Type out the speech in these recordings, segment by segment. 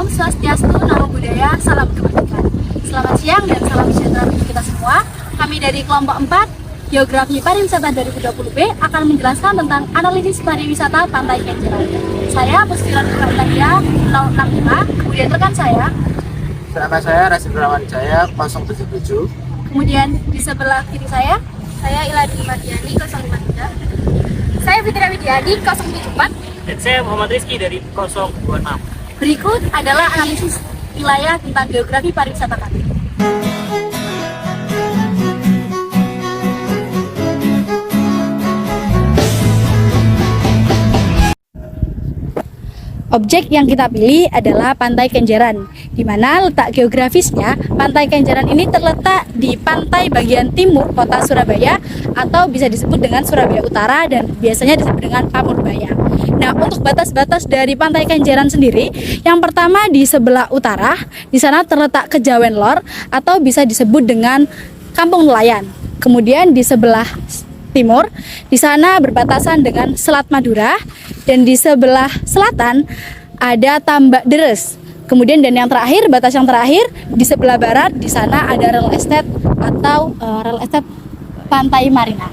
Om Swastiastu, Namo Buddhaya, Salam Kebajikan. Selamat siang dan salam sejahtera untuk kita semua. Kami dari kelompok 4 Geografi Pariwisata 2020B akan menjelaskan tentang analisis pariwisata Pantai Kenjeran. Saya Puspiran Purwantaya 065, kemudian rekan saya. Nama saya Rasid Rawan Jaya 077. Kemudian di sebelah kiri saya Iladni Mardiani 053. Saya Fitria Widiadi 074. Dan saya Muhammad Rizky dari 026. Berikut adalah analisis wilayah tentang geografi pariwisata kami. Objek yang kita pilih adalah Pantai Kenjeran, di mana letak geografisnya Pantai Kenjeran ini terletak di pantai bagian timur kota Surabaya atau bisa disebut dengan Surabaya Utara dan biasanya disebut dengan Pamurbaya. Nah, untuk batas-batas dari Pantai Kenjeran sendiri, yang pertama di sebelah utara, di sana terletak Kejawen Lor atau bisa disebut dengan Kampung Nelayan. Kemudian di sebelah timur, di sana berbatasan dengan Selat Madura, dan di sebelah selatan ada Tambak Deres. Kemudian dan yang terakhir, batas yang terakhir di sebelah barat, di sana ada real estate atau real estate Pantai Marina.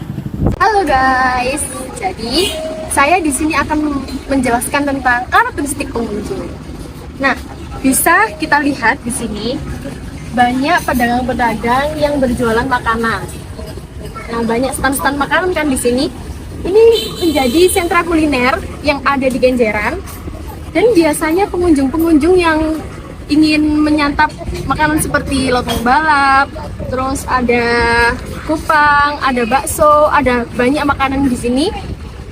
Halo guys, jadi saya di sini akan menjelaskan tentang karakteristik pengunjung. Nah, bisa kita lihat di sini banyak pedagang-pedagang yang berjualan makanan. Nah, banyak stand-stand makanan kan di sini. Ini menjadi sentra kuliner yang ada di Kenjeran, dan biasanya pengunjung-pengunjung yang ingin menyantap makanan seperti lontong balap, terus ada kupang, ada bakso, ada banyak makanan di sini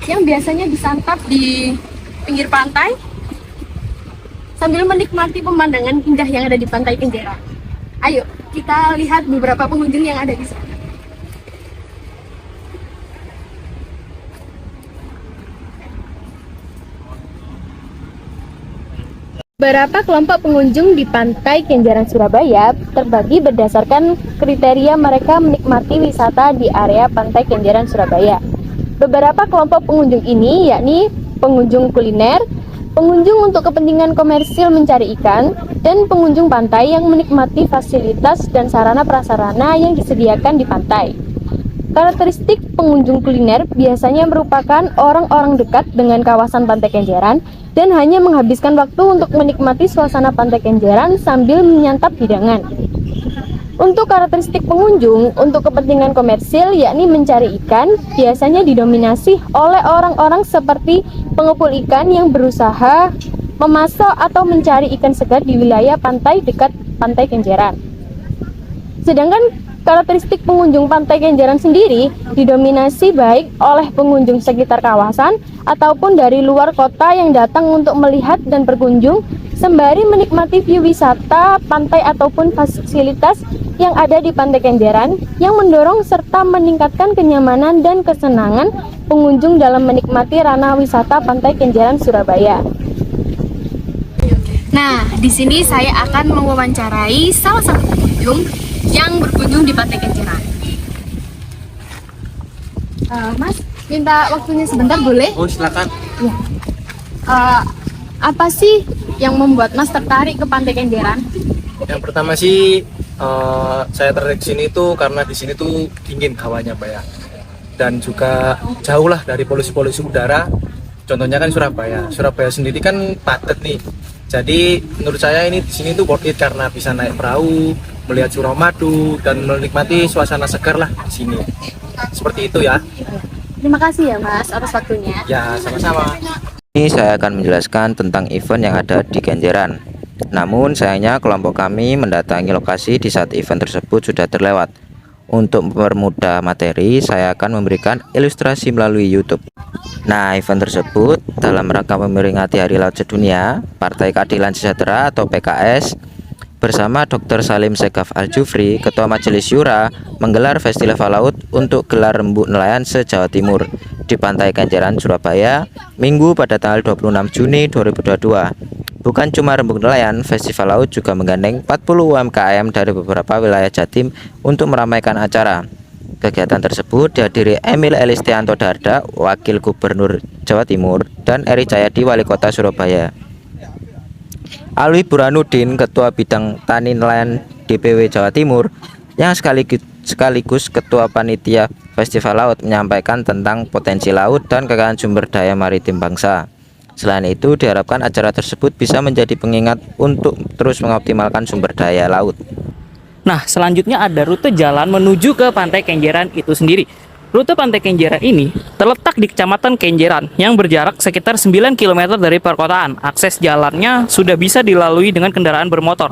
yang biasanya disantap di pinggir pantai sambil menikmati pemandangan indah yang ada di Pantai Kenjeran. Ayo kita lihat beberapa pengunjung yang ada di sini. Beberapa kelompok pengunjung di Pantai Kenjeran Surabaya terbagi berdasarkan kriteria mereka menikmati wisata di area Pantai Kenjeran Surabaya. Beberapa kelompok pengunjung ini yakni pengunjung kuliner, pengunjung untuk kepentingan komersil mencari ikan, dan pengunjung pantai yang menikmati fasilitas dan sarana prasarana yang disediakan di pantai. Karakteristik pengunjung kuliner biasanya merupakan orang-orang dekat dengan kawasan Pantai Kenjeran dan hanya menghabiskan waktu untuk menikmati suasana Pantai Kenjeran sambil menyantap hidangan. Untuk karakteristik pengunjung untuk kepentingan komersil yakni mencari ikan, biasanya didominasi oleh orang-orang seperti pengepul ikan yang berusaha memasok atau mencari ikan segar di wilayah pantai dekat Pantai Kenjeran. Sedangkan karakteristik pengunjung Pantai Kenjeran sendiri didominasi baik oleh pengunjung sekitar kawasan ataupun dari luar kota yang datang untuk melihat dan berkunjung sembari menikmati view wisata pantai ataupun fasilitas yang ada di Pantai Kenjeran yang mendorong serta meningkatkan kenyamanan dan kesenangan pengunjung dalam menikmati ranah wisata Pantai Kenjeran Surabaya. Nah, di sini saya akan mewawancarai salah satu pengunjung yang berkunjung di Pantai Kenjeran. Mas, minta waktunya sebentar boleh? Oh, silakan. Ya. Apa sih yang membuat Mas tertarik ke Pantai Kenjeran? Yang pertama sih saya tertarik sini tuh karena di sini tuh dingin hawanya, Pak ya. Dan juga jauh lah dari polusi-polusi udara. Contohnya kan Surabaya. Surabaya sendiri kan padat nih. Jadi menurut saya ini di sini tuh worth it karena bisa naik perahu, melihat Suramadu dan menikmati suasana segar lah di sini. Seperti itu ya. Terima kasih ya Mas atas waktunya. Ya, sama-sama. Ini saya akan menjelaskan tentang event yang ada di Kenjeran. Namun sayangnya kelompok kami mendatangi lokasi di saat event tersebut sudah terlewat. Untuk mempermudah materi, saya akan memberikan ilustrasi melalui YouTube. Nah, event tersebut dalam rangka memperingati Hari Laut Sedunia, Partai Keadilan Sejahtera atau PKS bersama Dr. Salim Segaf Al-Jufri, Ketua Majelis Syura, menggelar Festival Laut untuk gelar Rembuk Nelayan se-Jawa Timur di Pantai Kenjeran, Surabaya, Minggu pada tanggal 26 Juni 2022. Bukan cuma rembuk nelayan, Festival Laut juga menggandeng 40 UMKM dari beberapa wilayah Jatim untuk meramaikan acara. Kegiatan tersebut dihadiri Emil Elistianto Darda, Wakil Gubernur Jawa Timur, dan Eri Cahyadi, Wali Kota Surabaya. Alwi Burhanuddin, Ketua Bidang Tani Nelayan DPW Jawa Timur, yang sekaligus Ketua Panitia Festival Laut, menyampaikan tentang potensi laut dan kekayaan sumber daya maritim bangsa. Selain itu, diharapkan acara tersebut bisa menjadi pengingat untuk terus mengoptimalkan sumber daya laut. Nah, selanjutnya ada rute jalan menuju ke Pantai Kenjeran itu sendiri. Rute Pantai Kenjeran ini terletak di Kecamatan Kenjeran yang berjarak sekitar 9 km dari perkotaan. Akses jalannya sudah bisa dilalui dengan kendaraan bermotor.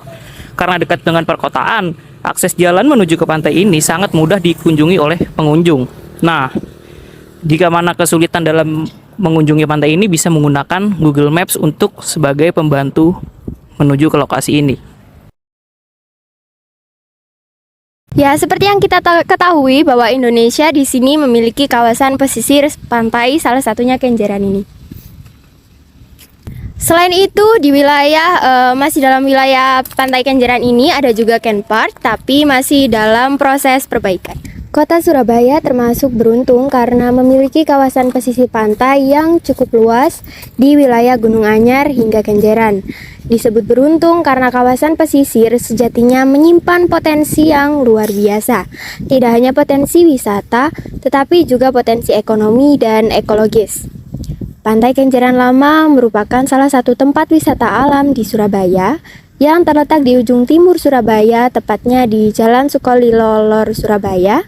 Karena dekat dengan perkotaan, akses jalan menuju ke pantai ini sangat mudah dikunjungi oleh pengunjung. Nah, jika mana kesulitan dalam mengunjungi pantai ini, bisa menggunakan Google Maps untuk sebagai pembantu menuju ke lokasi ini. Ya, seperti yang kita ketahui bahwa Indonesia di sini memiliki kawasan pesisir pantai, salah satunya Kenjeran ini. Selain itu, di wilayah masih dalam wilayah Pantai Kenjeran ini ada juga Ken Park, tapi masih dalam proses perbaikan. Kota Surabaya termasuk beruntung karena memiliki kawasan pesisir pantai yang cukup luas di wilayah Gunung Anyar hingga Kenjeran. Disebut beruntung karena kawasan pesisir sejatinya menyimpan potensi yang luar biasa. Tidak hanya potensi wisata, tetapi juga potensi ekonomi dan ekologis. Pantai Kenjeran Lama merupakan salah satu tempat wisata alam di Surabaya yang terletak di ujung timur Surabaya, tepatnya di Jalan Sukolilo Lor, Surabaya.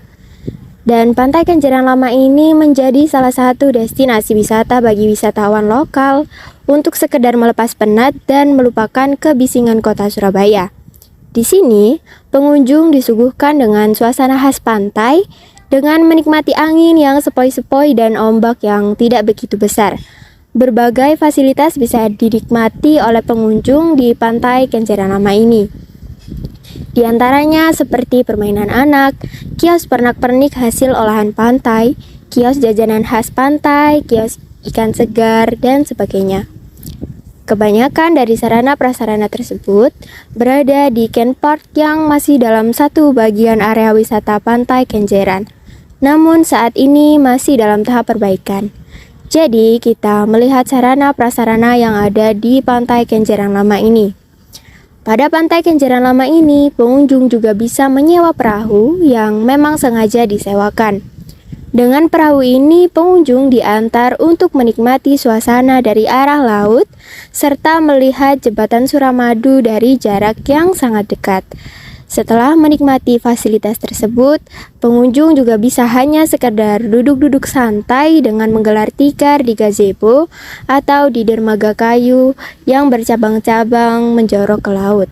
Dan Pantai Kenjeran Lama ini menjadi salah satu destinasi wisata bagi wisatawan lokal untuk sekedar melepas penat dan melupakan kebisingan kota Surabaya. Di sini, pengunjung disuguhkan dengan suasana khas pantai dengan menikmati angin yang sepoi-sepoi dan ombak yang tidak begitu besar. Berbagai fasilitas bisa dinikmati oleh pengunjung di Pantai Kenjeran Lama ini. Di antaranya seperti permainan anak, kios pernak-pernik hasil olahan pantai, kios jajanan khas pantai, kios ikan segar, dan sebagainya. Kebanyakan dari sarana prasarana tersebut berada di Ken Park yang masih dalam satu bagian area wisata Pantai Kenjeran. Namun saat ini masih dalam tahap perbaikan. Jadi kita melihat sarana prasarana yang ada di Pantai Kenjeran Lama ini. Pada Pantai Kenjeran Lama ini, pengunjung juga bisa menyewa perahu yang memang sengaja disewakan. Dengan perahu ini, pengunjung diantar untuk menikmati suasana dari arah laut, serta melihat jembatan Suramadu dari jarak yang sangat dekat. Setelah menikmati fasilitas tersebut, pengunjung juga bisa hanya sekedar duduk-duduk santai dengan menggelar tikar di gazebo atau di dermaga kayu yang bercabang-cabang menjorok ke laut.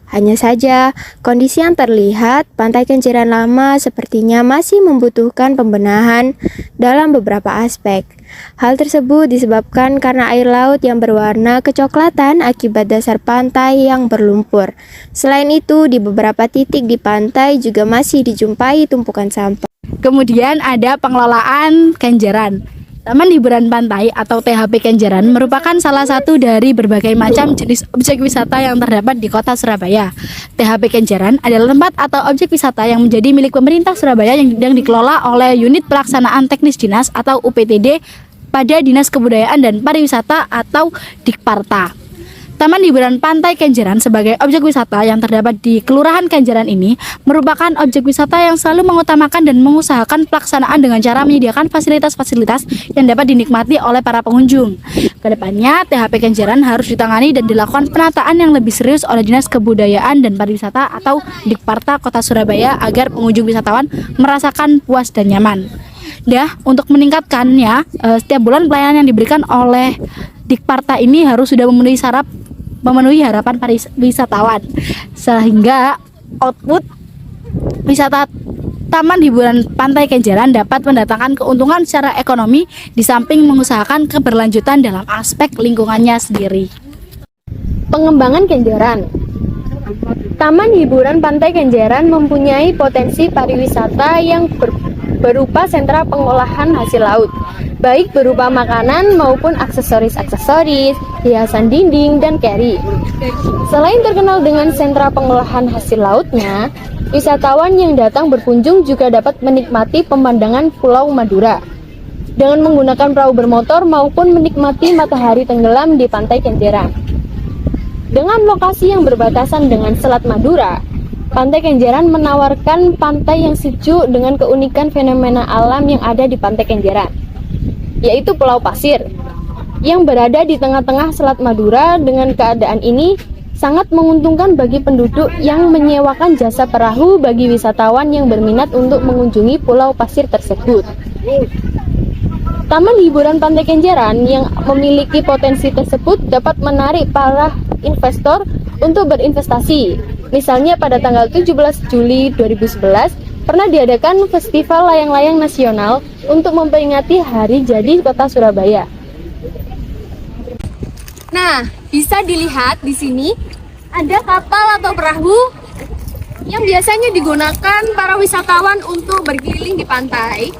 Hanya saja, kondisi yang terlihat Pantai Kenjeran Lama sepertinya masih membutuhkan pembenahan dalam beberapa aspek. Hal tersebut disebabkan karena air laut yang berwarna kecoklatan akibat dasar pantai yang berlumpur. Selain itu, di beberapa titik di pantai juga masih dijumpai tumpukan sampah. Kemudian ada pengelolaan Kenjeran. Taman Hiburan Pantai atau THP Kenjeran merupakan salah satu dari berbagai macam jenis objek wisata yang terdapat di kota Surabaya. THP Kenjeran adalah tempat atau objek wisata yang menjadi milik pemerintah Surabaya yang dikelola oleh Unit Pelaksanaan Teknis Dinas atau UPTD pada Dinas Kebudayaan dan Pariwisata atau Dikparta. Taman Hiburan Pantai Kenjeran sebagai objek wisata yang terdapat di Kelurahan Kenjeran ini merupakan objek wisata yang selalu mengutamakan dan mengusahakan pelaksanaan dengan cara menyediakan fasilitas-fasilitas yang dapat dinikmati oleh para pengunjung. Kedepannya, THP Kenjeran harus ditangani dan dilakukan penataan yang lebih serius oleh Dinas Kebudayaan dan Pariwisata atau Dikparta Kota Surabaya agar pengunjung wisatawan merasakan puas dan nyaman. Untuk meningkatkannya, setiap bulan pelayanan yang diberikan oleh Dikparta ini harus sudah memenuhi harapan wisatawan, sehingga output wisata Taman Hiburan Pantai Kenjeran dapat mendatangkan keuntungan secara ekonomi di samping mengusahakan keberlanjutan dalam aspek lingkungannya sendiri. Pengembangan Kenjeran. Taman Hiburan Pantai Kenjeran mempunyai potensi pariwisata yang berupa sentra pengolahan hasil laut, baik berupa makanan maupun aksesoris-aksesoris, hiasan dinding, dan carry. Selain terkenal dengan sentra pengolahan hasil lautnya, wisatawan yang datang berkunjung juga dapat menikmati pemandangan Pulau Madura dengan menggunakan perahu bermotor maupun menikmati matahari tenggelam di Pantai Kenjeran. Dengan lokasi yang berbatasan dengan Selat Madura, Pantai Kenjeran menawarkan pantai yang sejuk dengan keunikan fenomena alam yang ada di Pantai Kenjeran, yaitu Pulau Pasir, yang berada di tengah-tengah Selat Madura. Dengan keadaan ini sangat menguntungkan bagi penduduk yang menyewakan jasa perahu bagi wisatawan yang berminat untuk mengunjungi Pulau Pasir tersebut. Taman hiburan Pantai Kenjeran yang memiliki potensi tersebut dapat menarik para investor untuk berinvestasi. Misalnya pada tanggal 17 Juli 2011 pernah diadakan Festival Layang-Layang Nasional untuk memperingati Hari Jadi Kota Surabaya. Nah, bisa dilihat di sini ada kapal atau perahu yang biasanya digunakan para wisatawan untuk berkeliling di pantai,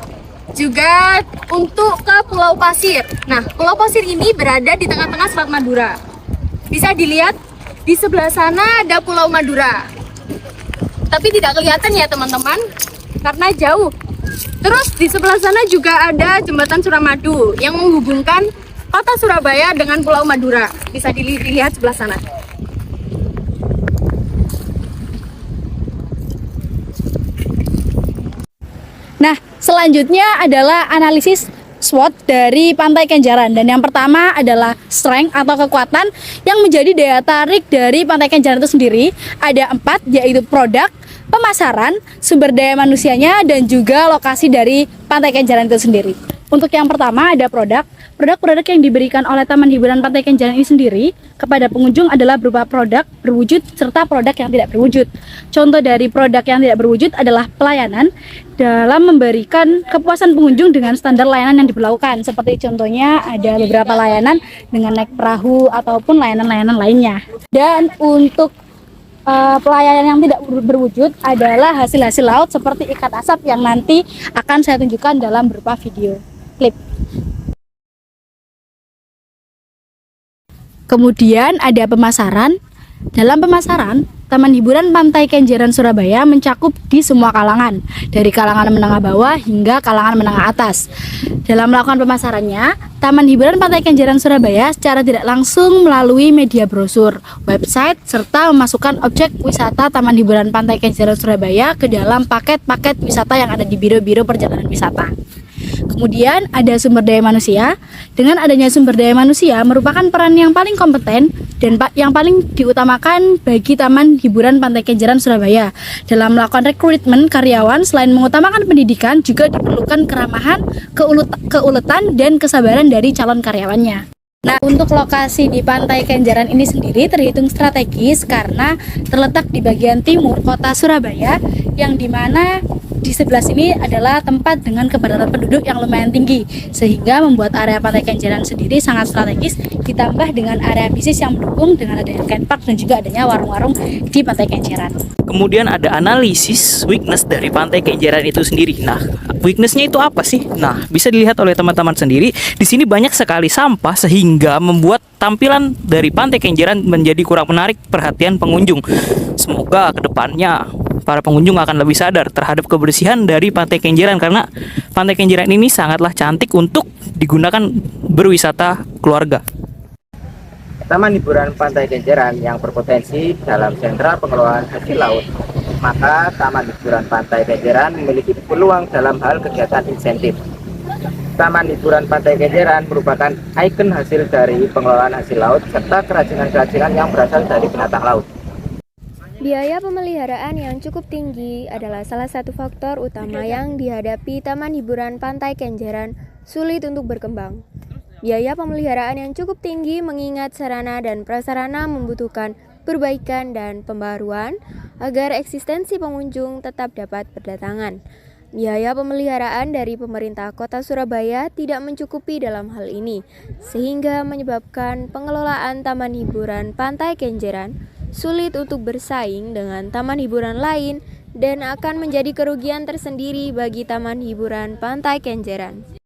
juga untuk ke Pulau Pasir. Nah, Pulau Pasir ini berada di tengah-tengah Selat Madura. Bisa dilihat di sebelah sana ada Pulau Madura, tapi tidak kelihatan ya teman-teman karena jauh. Terus di sebelah sana juga ada jembatan Suramadu yang menghubungkan kota Surabaya dengan Pulau Madura. Bisa dilihat sebelah sana. Nah, selanjutnya adalah analisis SWOT dari Pantai Kenjeran, dan yang pertama adalah strength atau kekuatan yang menjadi daya tarik dari Pantai Kenjeran itu sendiri. Ada 4, yaitu produk, pemasaran, sumber daya manusianya, dan juga lokasi dari Pantai Kenjeran itu sendiri. Untuk yang pertama ada produk yang diberikan oleh Taman Hiburan Pantai Kenjeran ini sendiri kepada pengunjung adalah berupa produk berwujud serta produk yang tidak berwujud. Contoh dari produk yang tidak berwujud adalah pelayanan dalam memberikan kepuasan pengunjung dengan standar layanan yang diberlakukan. Seperti contohnya ada beberapa layanan dengan naik perahu ataupun layanan-layanan lainnya. Dan untuk pelayanan yang tidak berwujud adalah hasil-hasil laut seperti ikat asap yang nanti akan saya tunjukkan dalam berupa video klip. Kemudian ada pemasaran. Dalam pemasaran, Taman Hiburan Pantai Kenjeran Surabaya mencakup di semua kalangan, dari kalangan menengah bawah hingga kalangan menengah atas. Dalam melakukan pemasarannya, Taman Hiburan Pantai Kenjeran Surabaya secara tidak langsung melalui media brosur, website, serta memasukkan objek wisata Taman Hiburan Pantai Kenjeran Surabaya ke dalam paket-paket wisata yang ada di biro-biro perjalanan wisata. Kemudian ada sumber daya manusia. Dengan adanya sumber daya manusia merupakan peran yang paling kompeten dan yang paling diutamakan bagi Taman Hiburan Pantai Kenjeran Surabaya. Dalam melakukan rekrutmen karyawan, selain mengutamakan pendidikan, juga diperlukan keramahan, keuletan, dan kesabaran dari calon karyawannya. Nah, untuk lokasi di Pantai Kenjeran ini sendiri terhitung strategis karena terletak di bagian timur kota Surabaya, yang dimana di sebelah sini adalah tempat dengan kepadatan penduduk yang lumayan tinggi, sehingga membuat area Pantai Kenjeran sendiri sangat strategis, ditambah dengan area bisnis yang mendukung dengan adanya skatepark dan juga adanya warung-warung di Pantai Kenjeran. Kemudian ada analisis weakness dari Pantai Kenjeran itu sendiri. Nah, weaknessnya itu apa sih? Nah, bisa dilihat oleh teman-teman sendiri. Di sini banyak sekali sampah sehingga membuat tampilan dari Pantai Kenjeran menjadi kurang menarik perhatian pengunjung. Semoga kedepannya para pengunjung akan lebih sadar terhadap kebersihan dari Pantai Kenjeran, karena Pantai Kenjeran ini sangatlah cantik untuk digunakan berwisata keluarga. Taman Hiburan Pantai Kenjeran yang berpotensi dalam sentra pengelolaan hasil laut, maka Taman Hiburan Pantai Kenjeran memiliki peluang dalam hal kegiatan insentif. Taman Hiburan Pantai Kenjeran merupakan ikon hasil dari pengelolaan hasil laut serta kerajinan-kerajinan yang berasal dari binatang laut. Biaya pemeliharaan yang cukup tinggi adalah salah satu faktor utama yang dihadapi Taman Hiburan Pantai Kenjeran sulit untuk berkembang. Biaya pemeliharaan yang cukup tinggi mengingat sarana dan prasarana membutuhkan perbaikan dan pembaruan agar eksistensi pengunjung tetap dapat berdatangan. Biaya pemeliharaan dari pemerintah Kota Surabaya tidak mencukupi dalam hal ini, sehingga menyebabkan pengelolaan Taman Hiburan Pantai Kenjeran sulit untuk bersaing dengan taman hiburan lain dan akan menjadi kerugian tersendiri bagi Taman Hiburan Pantai Kenjeran.